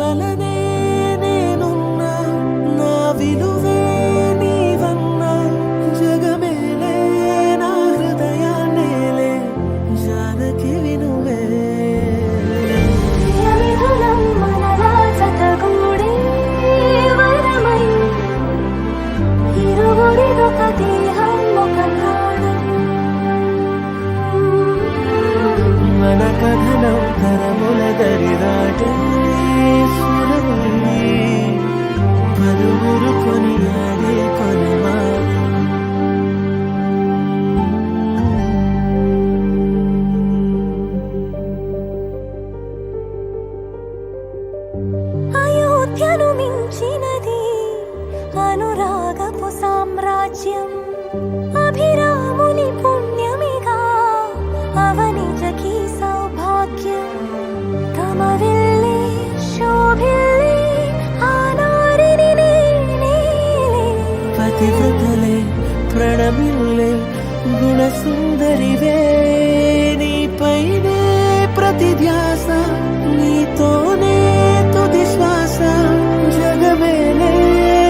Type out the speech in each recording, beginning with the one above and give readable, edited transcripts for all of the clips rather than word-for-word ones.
వలనే నేనున్నా నా విలువే నీవన్నా జగమేలే నా హృదయాన్నేలే జానకి వినువే యమిధులం మనలా జతగూడే వరమై ఇరువురిదొక దేహం ఒక ప్రాణం మన కథనం తరముల దరిదాటే స్వరమై పలువురు కొనియాడే కొనిమాడే అయోధ్యను మించినది అనురాగపు సామ్రాజ్యం అభిరాముని పుణ్యమిగా అవనిజకి సౌభాగ్యం తమ వెళ్ళే శోభిల్లే ఆనారిని నేనేలే పతివ్రతలే ప్రణమిల్లే గుణసుందరివే నీపైనే ప్రతి ధ్యాస నీతోనే తుది శ్వాస జగమేలే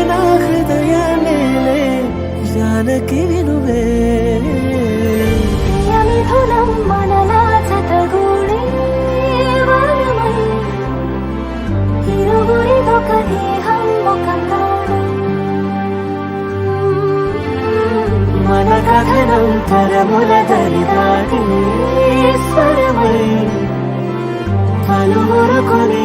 నా హృదయాన్నేలే జానకి వినువే యమిధులం మనలా జతగూడే వరమై ఇరువురిదొక దేహం ఒక ప్రాణం మన కథనం తరముల దరిదాటి స్వరమై పలువురు కొని